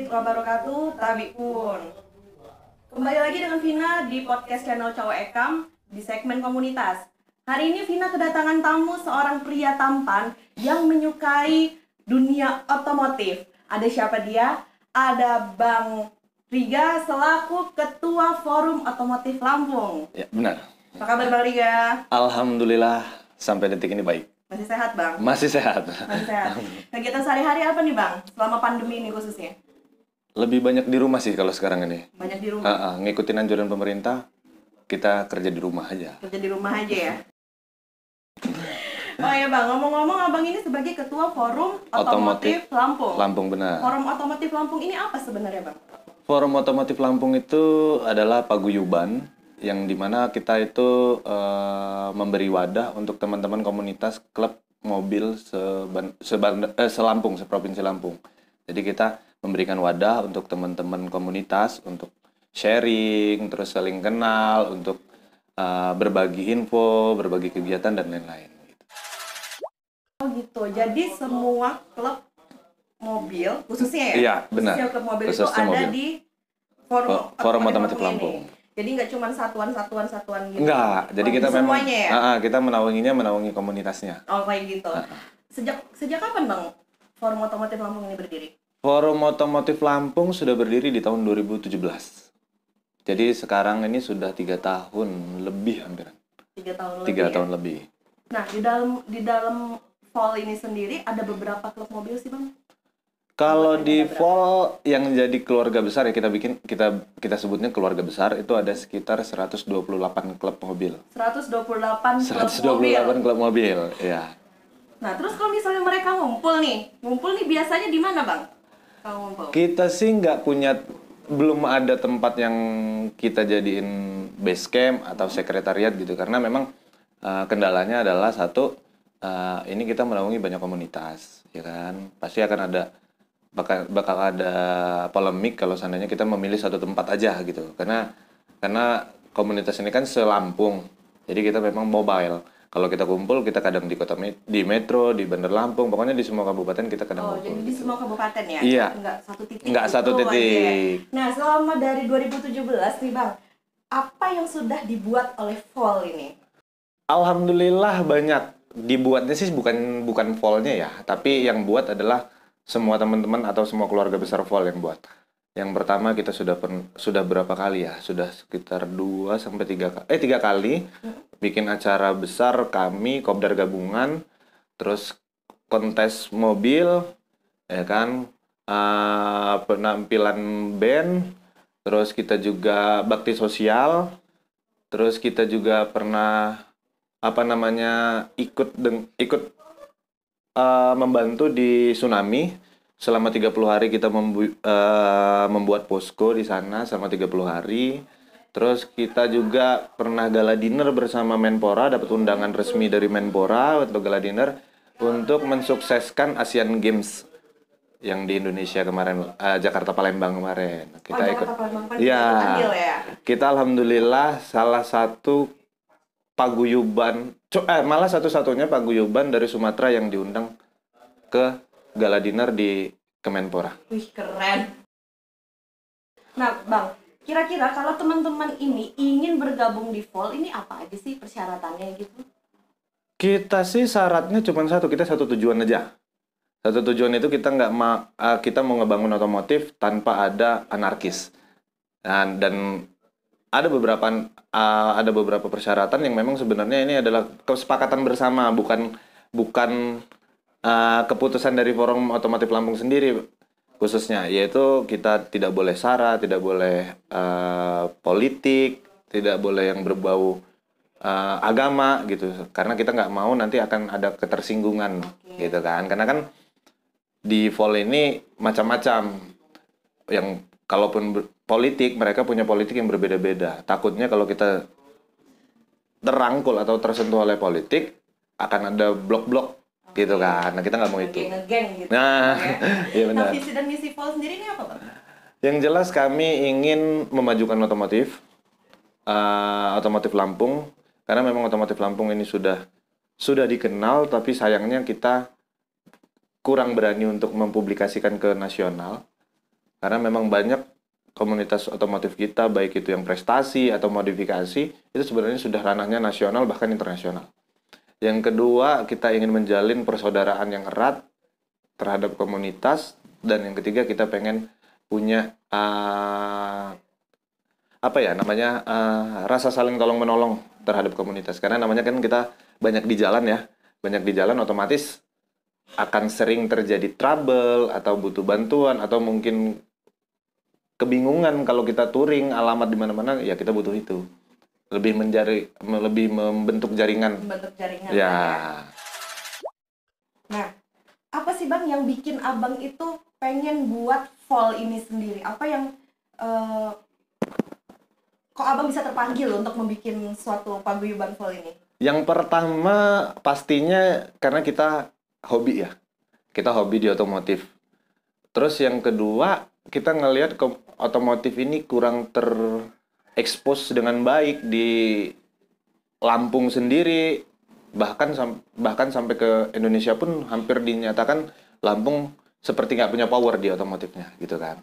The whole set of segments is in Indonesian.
wabarakatuh, Tabikun. Kembali lagi dengan Vina di podcast channel Cowok Ekam di segmen komunitas. Hari ini Vina kedatangan tamu seorang pria tampan yang menyukai dunia otomotif. Ada siapa dia? Ada Bang Riga selaku Ketua Forum Otomotif Lampung. Ya, benar. Apa kabar Bang Riga? Alhamdulillah sampai detik ini baik. Masih sehat Bang? Masih sehat. Masih sehat. Kegiatan sehari-hari apa nih Bang? Selama pandemi ini khususnya? Lebih banyak di rumah sih kalau sekarang ini. Banyak di rumah? Ngikutin anjuran pemerintah, kita kerja di rumah aja. Kerja di rumah aja ya? Oh ya Bang, ngomong-ngomong Abang ini sebagai Ketua Forum Otomotif Lampung. Lampung, benar. Forum Otomotif Lampung ini apa sebenarnya Bang? Forum Otomotif Lampung itu adalah paguyuban yang dimana kita itu memberi wadah untuk teman-teman komunitas klub mobil seprovinsi Lampung. Jadi kita memberikan wadah untuk teman-teman komunitas untuk sharing, terus saling kenal, untuk berbagi info, berbagi kegiatan dan lain-lain. Oh gitu, jadi semua klub mobil, khususnya ya? Iya, benar. Khususnya klub mobil Khususnya itu ada mobil. di Forum Otomotif ini. Lampung. Jadi nggak cuma satuan-satuan gitu? Enggak, jadi kita memang semuanya ya? kita menaungi komunitasnya. Oh kayak gitu. Sejak kapan Bang Forum Otomotif Lampung ini berdiri? Forum Otomotif Lampung sudah berdiri di tahun 2017. Jadi sekarang ini sudah 3 tahun lebih hampir. 3 tahun lebih. 3 tahun lebih. Nah, di dalam FOL ini sendiri ada beberapa klub mobil sih, Bang? Kalau di FOL yang jadi keluarga besar ya kita sebutnya keluarga besar itu ada sekitar 128 klub mobil. 128 klub mobil, ya. Nah, terus kalau misalnya mereka ngumpul nih biasanya di mana, Bang? Kalau ngumpul? Kita sih belum ada tempat yang kita jadiin base camp atau sekretariat gitu, karena memang kendalanya adalah satu, ini kita menaungi banyak komunitas, ya kan? Pasti akan bakal ada polemik kalau seandainya kita memilih satu tempat aja gitu, karena komunitas ini kan se-Lampung, jadi kita memang mobile. Kalau kita kumpul, kita kadang di di Metro, di Bandar Lampung, pokoknya di semua kabupaten kita kadang kumpul. Jadi di semua kabupaten ya? Iya. Enggak satu titik. Enggak satu titik. Ya. Nah, selama dari 2017 nih Bang, apa yang sudah dibuat oleh FOL ini? Alhamdulillah banyak. Dibuatnya sih bukan FOL-nya ya, tapi yang buat adalah semua teman-teman atau semua keluarga besar FOL yang buat. Yang pertama kita sudah berapa kali ya? Sudah sekitar 2 sampai 3 kali bikin acara besar, kami Kopdar gabungan, terus kontes mobil, ya kan, penampilan band, terus kita juga bakti sosial, terus kita juga pernah ikut membantu di tsunami. Selama 30 hari kita membuat posko di sana selama 30 hari. Terus kita juga pernah gala dinner bersama Menpora, dapat undangan resmi dari Menpora untuk gala dinner untuk mensukseskan Asian Games yang di Indonesia kemarin, Jakarta Palembang kemarin. Kita ikut. Ya. Kita alhamdulillah salah satu paguyuban, malah satu-satunya paguyuban dari Sumatera yang diundang ke gala dinner di Kemenpora. Wih, keren. Nah, Bang, kira-kira kalau teman-teman ini ingin bergabung di FOL, ini apa aja sih persyaratannya gitu? Kita sih syaratnya cuma satu, kita satu tujuan aja. Satu tujuan itu kita kita mau ngebangun otomotif tanpa ada anarkis. Dan ada beberapa persyaratan yang memang sebenarnya ini adalah kesepakatan bersama, bukan keputusan dari Forum Otomotif Lampung sendiri khususnya, yaitu kita tidak boleh sara, tidak boleh politik, tidak boleh yang berbau agama gitu, karena kita nggak mau nanti akan ada ketersinggungan gitu kan, karena kan di FOL ini macam-macam, yang kalaupun politik, mereka punya politik yang berbeda-beda. Takutnya kalau kita terangkul atau tersentuh oleh politik akan ada blok-blok gitu kan. Nah, kita nggak mau itu. Ngegeng gitu. Nah, iya benar. Nah, visi dan misi FOL sendiri ini apa, Bang? Yang jelas kami ingin memajukan otomotif Lampung, karena memang otomotif Lampung ini sudah dikenal, tapi sayangnya kita kurang berani untuk mempublikasikan ke nasional. Karena memang banyak komunitas otomotif kita, baik itu yang prestasi atau modifikasi, itu sebenarnya sudah ranahnya nasional bahkan internasional. Yang kedua, kita ingin menjalin persaudaraan yang erat terhadap komunitas. Dan yang ketiga, kita pengen punya rasa saling tolong menolong terhadap komunitas. Karena namanya kan kita banyak di jalan ya, banyak di jalan otomatis akan sering terjadi trouble atau butuh bantuan atau mungkin kebingungan kalau kita touring alamat di mana-mana, ya kita butuh itu. Lebih membentuk jaringan. Membentuk jaringan. Ya. Nah, apa sih Bang yang bikin Abang itu pengen buat Vol ini sendiri? Apa yang kok Abang bisa terpanggil untuk membuat suatu paguyuban Vol ini? Yang pertama pastinya karena kita hobi ya. Kita hobi di otomotif. Terus yang kedua, kita ngelihat otomotif ini kurang terekspos dengan baik di Lampung sendiri, bahkan sampai ke Indonesia pun hampir dinyatakan Lampung seperti nggak punya power di otomotifnya gitu kan.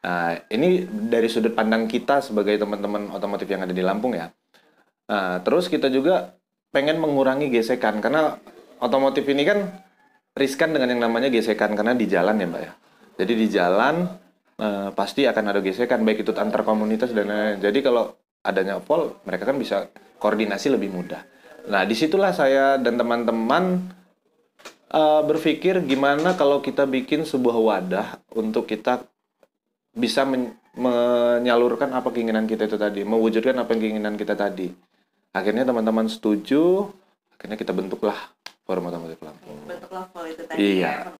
Nah, ini dari sudut pandang kita sebagai teman-teman otomotif yang ada di Lampung ya. Nah, terus kita juga pengen mengurangi gesekan karena otomotif ini kan riskan dengan yang namanya gesekan karena di jalan ya Mbak ya. Jadi di jalan pasti akan ada gesekan baik itu antar komunitas dan lain-lain. Jadi kalau adanya Vol, mereka kan bisa koordinasi lebih mudah. Nah disitulah saya dan teman-teman berpikir gimana kalau kita bikin sebuah wadah untuk kita bisa menyalurkan apa keinginan kita itu tadi, mewujudkan apa keinginan kita tadi. Akhirnya teman-teman setuju, akhirnya kita bentuklah Forum Otomotif Lampung. Bentuklah Vol itu tadi. Iya.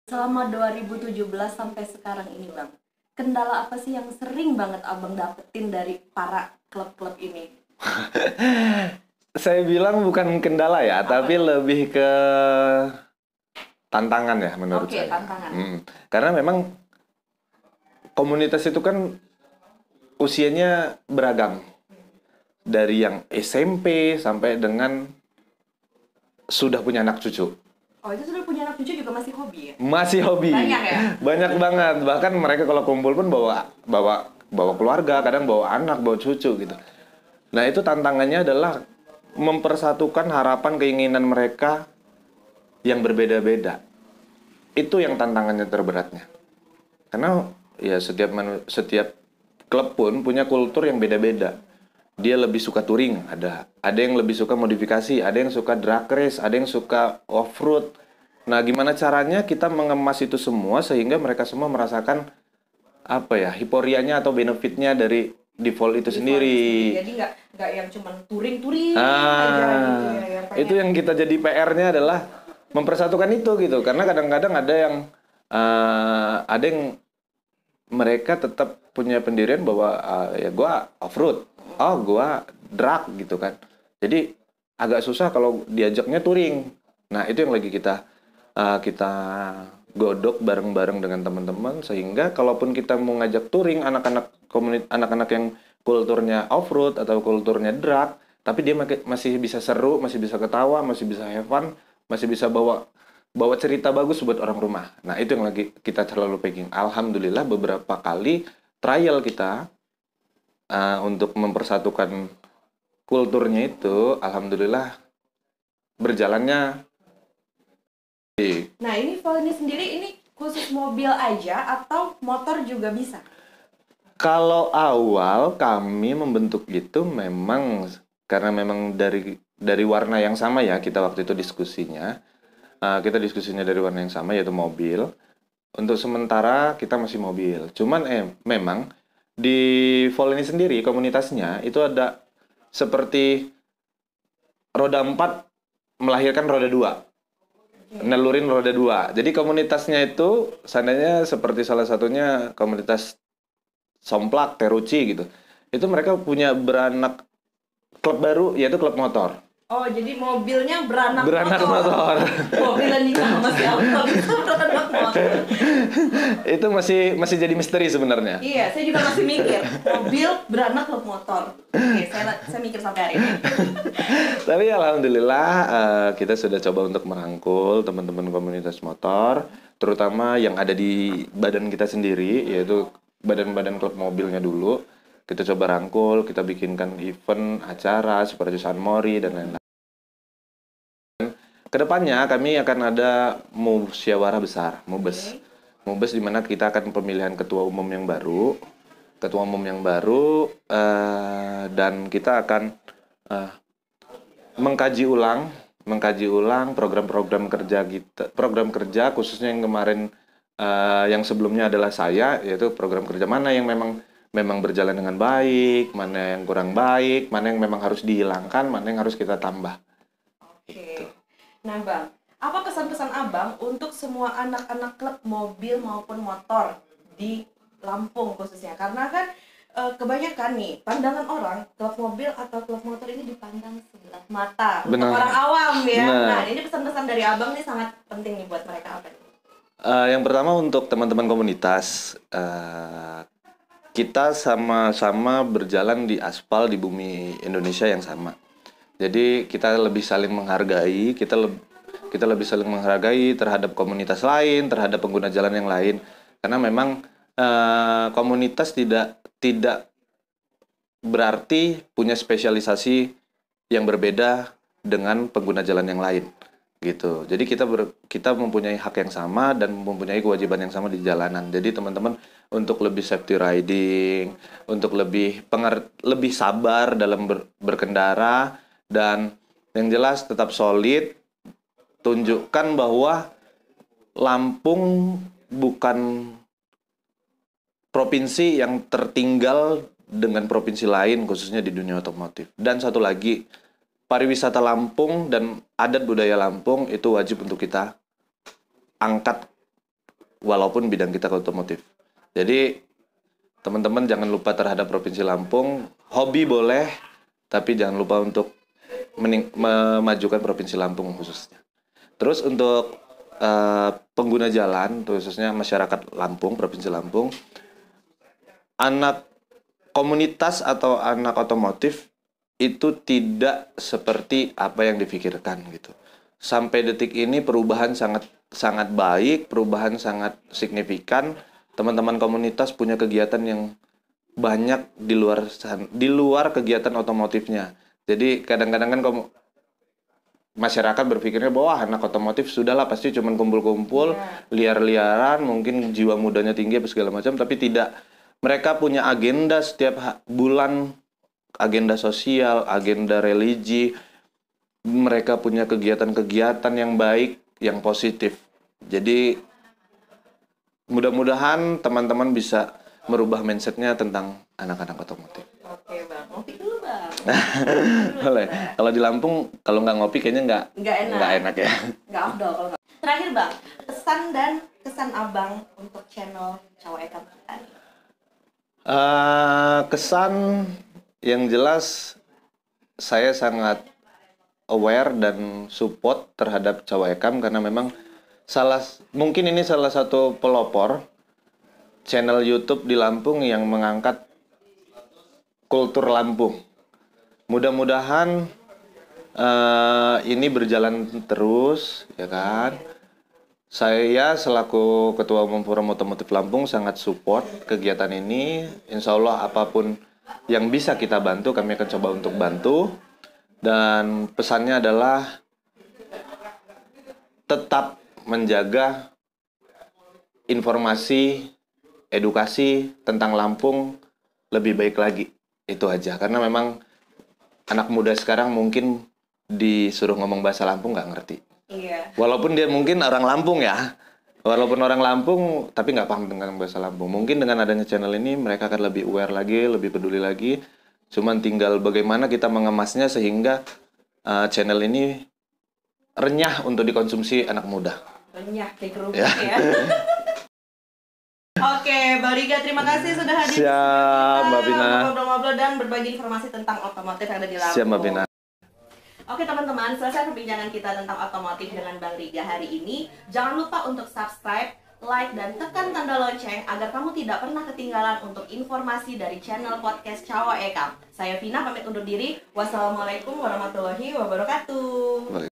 Selama 2017 sampai sekarang ini Bang, kendala apa sih yang sering banget Abang dapetin dari para klub-klub ini? Saya bilang bukan kendala ya, tapi lebih ke tantangan ya menurut saya. Tantangan. Karena memang komunitas itu kan usianya beragam. Dari yang SMP sampai dengan sudah punya anak cucu. Oh, itu sudah punya anak cucu juga masih hobi ya? Masih hobi. Banyak ya? Banyak banget. Bahkan mereka kalau kumpul pun bawa keluarga, kadang bawa anak, bawa cucu gitu. Nah, itu tantangannya adalah mempersatukan harapan keinginan mereka yang berbeda-beda. Itu yang tantangannya terberatnya. Karena ya setiap klub pun punya kultur yang beda-beda. Dia lebih suka touring, ada yang lebih suka modifikasi, ada yang suka drag race, ada yang suka off-road. Nah, gimana caranya kita mengemas itu semua sehingga mereka semua merasakan euforianya atau benefitnya dari Vol itu sendiri. Jadi nggak yang cuma touring aja gitu ya. Itu yang kita jadi PR-nya adalah mempersatukan itu gitu. Karena kadang-kadang ada yang mereka tetap punya pendirian bahwa ya gua off-road. Oh, gua drag gitu kan. Jadi agak susah kalau diajaknya touring. Nah, itu yang lagi kita godok bareng-bareng dengan teman-teman sehingga kalaupun kita mau ngajak touring anak-anak yang kulturnya off-road atau kulturnya drag, tapi dia masih bisa seru, masih bisa ketawa, masih bisa have fun, masih bisa bawa cerita bagus buat orang rumah. Nah, itu yang lagi kita selalu pegang. Alhamdulillah beberapa kali trial kita untuk mempersatukan kulturnya itu, alhamdulillah berjalannya. Nah, ini Vol ini sendiri ini khusus mobil aja atau motor juga bisa? Kalau awal kami membentuk itu memang karena memang dari warna yang sama ya, kita waktu itu diskusinya. Kita diskusinya dari warna yang sama yaitu mobil. Untuk sementara kita masih mobil. Cuman memang di Vol ini sendiri komunitasnya itu ada seperti roda 4 melahirkan roda 2. Nelurin roda 2. Jadi komunitasnya itu seandainya seperti salah satunya komunitas Somplak, Teruci gitu. Itu mereka punya beranak klub baru yaitu klub motor. Oh, jadi mobilnya beranak motor. Mobilnya nikah sama siapa bisa beranak motor. Itu masih jadi misteri sebenarnya. Iya, saya juga masih mikir. Mobil beranak klub motor. Oke, saya mikir sampai hari ini. Tapi alhamdulillah kita sudah coba untuk merangkul teman-teman komunitas motor terutama yang ada di badan kita sendiri, yaitu badan-badan klub mobilnya dulu. Kita coba rangkul, kita bikinkan event, acara seperti San Mori dan lain-lain. Kedepannya kami akan ada musyawarah besar, Mubes. Mubes di mana kita akan pemilihan ketua umum yang baru, dan kita akan mengkaji ulang program-program kerja kita, program kerja khususnya yang kemarin yang sebelumnya adalah saya, yaitu program kerja mana yang memang berjalan dengan baik, mana yang kurang baik, mana yang memang harus dihilangkan, mana yang harus kita tambah. Oke. Nah Bang, apa kesan-pesan Abang untuk semua anak-anak klub mobil maupun motor di Lampung khususnya? Karena kan kebanyakan nih pandangan orang klub mobil atau klub motor ini dipandang sebelah mata untuk orang awam ya. Nah ini pesan-pesan dari Abang nih sangat penting nih buat mereka apa nih? Yang pertama untuk teman-teman komunitas, kita sama-sama berjalan di aspal di bumi Indonesia yang sama. Jadi kita lebih saling menghargai, kita lebih saling menghargai terhadap komunitas lain, terhadap pengguna jalan yang lain. Karena memang komunitas tidak berarti punya spesialisasi yang berbeda dengan pengguna jalan yang lain, gitu. Jadi kita mempunyai hak yang sama dan mempunyai kewajiban yang sama di jalanan. Jadi teman-teman untuk lebih safety riding, untuk lebih sabar dalam berkendara, dan yang jelas tetap solid, tunjukkan bahwa Lampung bukan provinsi yang tertinggal dengan provinsi lain khususnya di dunia otomotif. Dan satu lagi, pariwisata Lampung dan adat budaya Lampung itu wajib untuk kita angkat walaupun bidang kita ke otomotif. Jadi teman-teman jangan lupa terhadap provinsi Lampung, hobi boleh, tapi jangan lupa untuk memajukan provinsi Lampung khususnya. Terus untuk pengguna jalan, khususnya masyarakat Lampung, provinsi Lampung, anak komunitas atau anak otomotif itu tidak seperti apa yang dipikirkan gitu. Sampai detik ini perubahan sangat baik, perubahan sangat signifikan. Teman-teman komunitas punya kegiatan yang banyak di luar kegiatan otomotifnya. Jadi kadang-kadang kan masyarakat berpikirnya bahwa anak otomotif sudahlah pasti cuma kumpul-kumpul, liar-liaran, mungkin jiwa mudanya tinggi apa segala macam, tapi tidak. Mereka punya agenda setiap bulan, agenda sosial, agenda religi. Mereka punya kegiatan-kegiatan yang baik, yang positif. Jadi mudah-mudahan teman-teman bisa merubah mindsetnya tentang anak-anak otomotif. Oke Bang, ngopi dulu Bang. Boleh. Kalau di Lampung, kalau nggak ngopi kayaknya nggak enak ya. Nggak afdol kalau nggak. Terakhir Bang, pesan dan kesan Abang untuk channel Cawa Ekam kita. Kesan yang jelas, saya sangat aware dan support terhadap Cawa Ekam karena memang mungkin ini salah satu pelopor channel YouTube di Lampung yang mengangkat kultur Lampung. Mudah-mudahan ini berjalan terus, ya kan? Saya selaku Ketua Umum Forum Otomotif Lampung sangat support kegiatan ini. Insya Allah apapun yang bisa kita bantu, kami akan coba untuk bantu. Dan pesannya adalah tetap menjaga informasi, edukasi tentang Lampung lebih baik lagi. Itu aja, karena memang anak muda sekarang mungkin disuruh ngomong bahasa Lampung nggak ngerti. Iya. Walaupun dia mungkin orang Lampung ya, tapi nggak paham dengan bahasa Lampung. Mungkin dengan adanya channel ini mereka akan lebih aware lagi, lebih peduli lagi. Cuman tinggal bagaimana kita mengemasnya sehingga channel ini renyah untuk dikonsumsi anak muda. Renyah kayak kerupuk ya. Oke, Bang Riga, terima kasih sudah hadir. Siap, Mbak Pina. Ngobrol-ngobrol dan berbagi informasi tentang otomotif yang ada di Lampung. Siap, Mbak Pina. Oke teman-teman, selesai perbincangan kita tentang otomotif dengan Bang Riga hari ini. Jangan lupa untuk subscribe, like, dan tekan tanda lonceng agar kamu tidak pernah ketinggalan untuk informasi dari channel podcast Cawa Ekam. Saya Vina pamit undur diri. Wassalamualaikum warahmatullahi wabarakatuh.